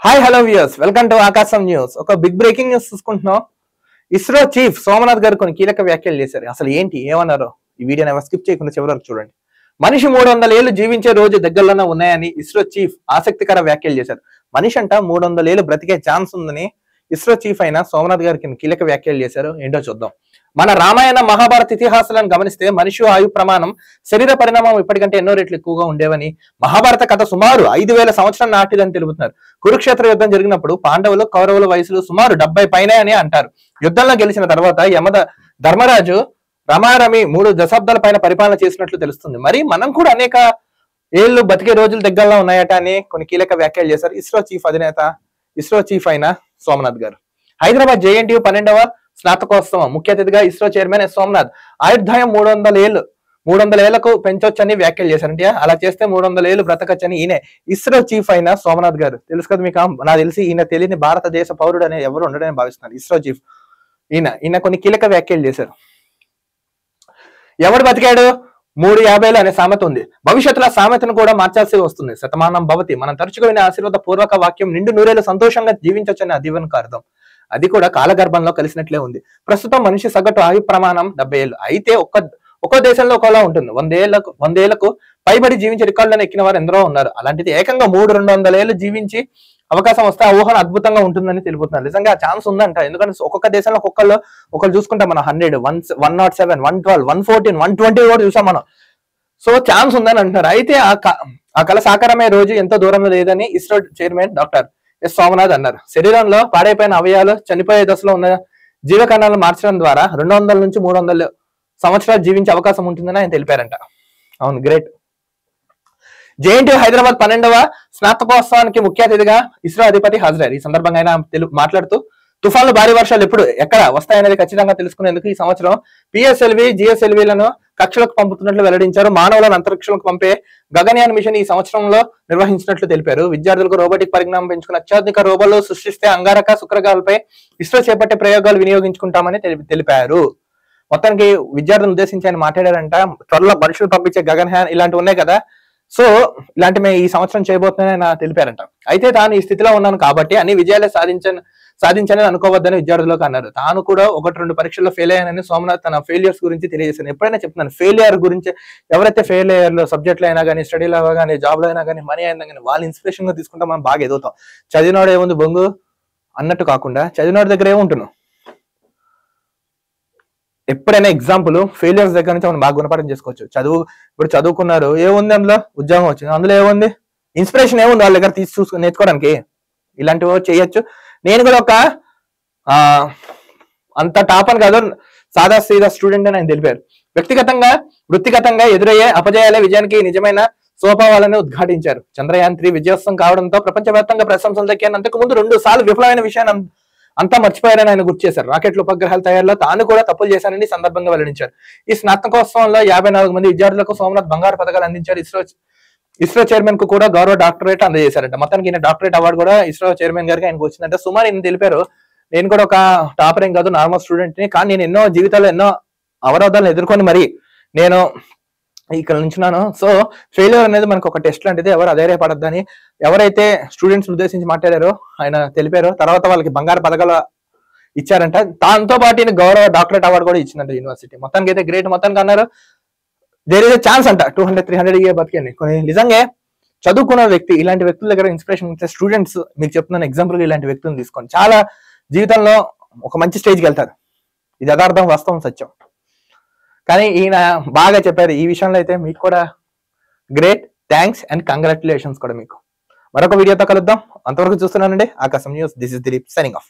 Hi hello viewers, welcome to Aakasam news. ఒక big breaking news చూసుకుంటున్నాం. ISRO chief Somnath గారు కొన్ని కీలక వ్యాఖ్యలు చేశారు. అసలు ఏంటి, ఏమన్నారో ఈ వీడియోని ఎవరు స్కిప్ చేయకుండా చివరి వరకు చూడండి. మనిషి 300 ఏళ్ళు జీవించే రోజు దగ్గరలోనే ఉన్నాయని ఇస్రో చీఫ్ ఆసక్తికర వ్యాఖ్యలు చేశారు. మనిషి అంట 300 ఏళ్ళు బ్రతికే ఛాన్స్ ఉందని ఇస్రో చీఫ్ అయిన సోమనాథ్ గారికి కీలక వ్యాఖ్యలు చేశారు. ఏంటో చూద్దాం. మన రామాయణ మహాభారత ఇతిహాసాలను గమనిస్తే మనిషి ఆయు ప్రమాణం, శరీర పరిణామం ఇప్పటికంటే ఎన్నో రెట్లు ఎక్కువగా ఉండేవని, మహాభారత కథ సుమారు 5000 సంవత్సరాల నాటిదని తెలుపుతున్నారు. కురుక్షేత్ర యుద్ధం జరిగినప్పుడు పాండవులు కౌరవుల వయసులు సుమారు 70 పైనే అని అంటారు. యుద్ధంలో గెలిచిన తర్వాత ధర్మరాజు రమారమి 3 దశాబ్దాల పైన పరిపాలన చేసినట్లు తెలుస్తుంది. మరి మనం కూడా అనేక ఏళ్ళు బతికే రోజులు దగ్గరలో ఉన్నాయట అని కొన్ని కీలక వ్యాఖ్యలు చేశారు ఇస్రో చీఫ్ అయిన సోమనాథ్ గారు. హైదరాబాద్ JNTU 12వ స్నాతకోత్సవం ముఖ్య అతిథిగా ఇస్రో చైర్మన్ సోమనాథ్ ఆయుర్దాయం 300 ఏళ్లకు పెంచొచ్చని వ్యాఖ్యలు చేశారంటే, అలా చేస్తే 300 ఏళ్ళు బ్రతకచ్చని ఈయన ఇస్రో చీఫ్ అయిన సోమనాథ్ గారు. తెలుసు కదా మీకు, నాకు తెలిసి ఈయన తెలియని భారతదేశ పౌరుడు అనే ఎవరు ఉండడని భావిస్తున్నారు. ఇస్రో చీఫ్ ఈయన కొన్ని కీలక వ్యాఖ్యలు చేశారు. ఎవడు బతికాడు 350 అనే సామెత ఉంది. భవిష్యత్తులో సామెతను కూడా మార్చాల్సి వస్తుంది. శతమానం భవతి, మనం తరచుగా వినే ఆశీర్వాద పూర్వక వాక్యం నిండు నూరేళ్ళు సంతోషంగా జీవించొచ్చని దీవెనకు అర్థం. అది కూడా కాలగర్భంలో కలిసినట్లే ఉంది. ప్రస్తుతం మనిషి సగటు ఆయు ప్రమాణం 70 ఏళ్ళు. అయితే ఒక్కో దేశంలో ఒకలా ఉంటుంది. 100 ఏళ్లకు పైబడి జీవించే రికార్డులను ఎక్కిన వారు ఎందరో ఉన్నారు. అలాంటిది ఏకంగా 200 ఏళ్ళు జీవించి అవకాశం వస్తే ఆ ఊహన అద్భుతంగా ఉంటుందని తెలుపుతున్నారు. నిజంగా ఆ ఛాన్స్ ఉందంట. ఎందుకంటే ఒక్కొక్క దేశంలో ఒకళ్ళు చూసుకుంటే మనం 100, 107, 112, 114, 120 కూడా చూసాం మనం. సో ఛాన్స్ ఉందని అంటున్నారు. అయితే ఆ కళ సాకారమే రోజు ఎంతో దూరంలో లేదని ఇస్రో చైర్మన్ డాక్టర్ సోమనాథ్ అన్నారు. శరీరంలో పాడైపోయిన అవయవాలు, చనిపోయే దశలో ఉన్న జీవకణాలను మార్చడం ద్వారా 200 నుంచి 300 సంవత్సరాలు జీవించే అవకాశం ఉంటుందని ఆయన తెలిపారంట. అవును, గ్రేట్. JNTU హైదరాబాద్ 12వ స్నాతకోత్సవానికి ముఖ్య అతిథిగా ఇస్రో అధిపతి హాజరయ్యారు. ఈ సందర్భంగా ఆయన మాట్లాడుతూ, తుఫాన్లు, భారీ వర్షాలు ఎక్కడ వస్తాయనేది ఖచ్చితంగా తెలుసుకునేందుకు ఈ సంవత్సరం PSLV, GSLVలను కక్షలకు పంపుతున్నట్లు వెల్లడించారు. మానవులను అంతరిక్షంలోకి పంపే గగన్యాన్ మిషన్ ఈ సంవత్సరంలో నిర్వహించినట్లు తెలిపారు. విద్యార్థులకు రోబోటిక్ పరిజ్ఞానం పెంచుకున్న అత్యాధునిక రోబోలు సృష్టిస్తే అంగారక, శుక్రగ్రహాలపై ఇస్రో చేపట్టే ప్రయోగాలు వినియోగించుకుంటామని తెలిపారు. మొత్తానికి విద్యార్థులను ఉద్దేశించి ఆయన మాట్లాడారంట. త్వరలో మనుషులు పంపించే గగన్యాన్ ఇలాంటివి ఉన్నాయి కదా, సో ఇలాంటి మేము ఈ సంవత్సరం చేయబోతున్నాయని ఆయన తెలిపారంట. అయితే తాను ఈ స్థితిలో ఉన్నాను కాబట్టి అన్ని విజయాలే సాధించని అనుకోవద్దని విద్యార్థులకు అన్నారు. తాను కూడా 1-2 పరీక్షల్లో ఫెయిల్ అయ్యానని సోమనాథ్ తన ఫెయిలియర్స్ గురించి తెలియజేశాను. ఎప్పుడైనా చెప్తున్నాను, ఫెయిలియర్ గురించి ఎవరైతే ఫెయిల్ అయ్యారో సబ్జెక్ట్లో అయినా కానీ, స్టడీలో కానీ, జాబ్లో అయినా కానీ, మనీ అయినా కానీ, వాళ్ళ ఇన్స్పిరేషన్ గా తీసుకుంటే మనం బాగా ఎదుగుతాం. చదివినోడు ఏముంది బొంగు అన్నట్టు కాకుండా చదివినోడి దగ్గర ఏముంటున్నాం. ఎప్పుడైనా ఎగ్జాంపుల్ ఫెయిలియర్స్ దగ్గర నుంచి మనం బాగా గుణపాఠం చేసుకోవచ్చు. ఇప్పుడు చదువుకున్నారు, ఏముంది అందులో, ఉద్యోగం వచ్చింది, అందులో ఏముంది, ఇన్స్పిరేషన్ ఏముంది వాళ్ళ దగ్గర చూసుకుని నేర్చుకోవడానికి. ఇలాంటివి చేయొచ్చు. నేను కూడా ఒక అంత టాప్ అని కాదు, సాదా సీదా స్టూడెంట్ అని ఆయన తెలిపారు. వృత్తిగతంగా ఎదురయ్యే అపజయాలే విజయానికి నిజమైన సోపావాలని ఉద్ఘాటించారు. చంద్రయాన్ 3 విజయోత్సవం కావడంతో ప్రపంచవ్యాప్తంగా ప్రశంసలు దక్కాను. అంతకుముందు 2 సార్లు విఫలమైన విషయాన్ని అంతా మర్చిపోయారని ఆయన గుర్తు చేశారు. రాకెట్లు, ఉపగ్రహాల తయారీలో తాను కూడా తప్పులు చేశానని సందర్భంగా వెల్లడించారు. ఈ స్నాతకోత్సవంలో 54 మంది విద్యార్థులకు సోమనాథ్ బంగారు పథకాలు అందించారు. ఇస్రో చైర్మన్ కు కూడా గౌరవ డాక్టరేట్ అందజేశారంట. మొత్తానికి ఈయన డాక్టరేట్ అవార్డు కూడా ఇస్రో చైర్మన్ గారికి ఆయనకు వచ్చిందంటే. సుమారు ఈయన తెలిపారు, నేను కూడా ఒక టాపర్ ఏం కాదు, నార్మల్ స్టూడెంట్ ని, కానీ నేను జీవితాల్లో ఎన్నో అవరోధాలను ఎదుర్కొని మరి నేను ఇక్కడ నుంచున్నాను. సో ఫెయిల్యూర్ అనేది మనకు ఒక టెస్ట్ లాంటిది, ఎవరు అధైర్యపడద్దని ఎవరైతే స్టూడెంట్స్ ఉద్దేశించి మాట్లాడారో ఆయన తెలిపారు. తర్వాత వాళ్ళకి బంగారు పథకాలు ఇచ్చారంట. దాంతో పాటు ఈయన గౌరవ డాక్టరేట్ అవార్డు కూడా ఇచ్చిందంట యూనివర్సిటీ. మొత్తానికి అయితే గ్రేట్. మొత్తానికి అన్నారు దేర్ ఇస్ ఎ ఛాన్స్ అంట 200-300 ఇయర్ బతికండి. కొన్ని నిజంగా చదువుకున్న వ్యక్తి, ఇలాంటి వ్యక్తుల దగ్గర ఇన్స్పిరేషన్ ఉంటే స్టూడెంట్స్, మీకు చెప్తున్నాను ఎగ్జాంపుల్, ఇలాంటి వ్యక్తులను తీసుకోండి, చాలా జీవితంలో ఒక మంచి స్టేజ్కి వెళ్తారు. ఇది యథార్థం, వాస్తవం, సత్యం. కానీ ఈయన బాగా చెప్పారు ఈ విషయంలో. అయితే మీకు కూడా గ్రేట్, థ్యాంక్స్ అండ్ కంగ్రాచులేషన్స్ కూడా మీకు. మరొక వీడియోతో కలుద్దాం. అంతవరకు చూస్తున్నానండి ఆకాశం news. This is Dilip signing off.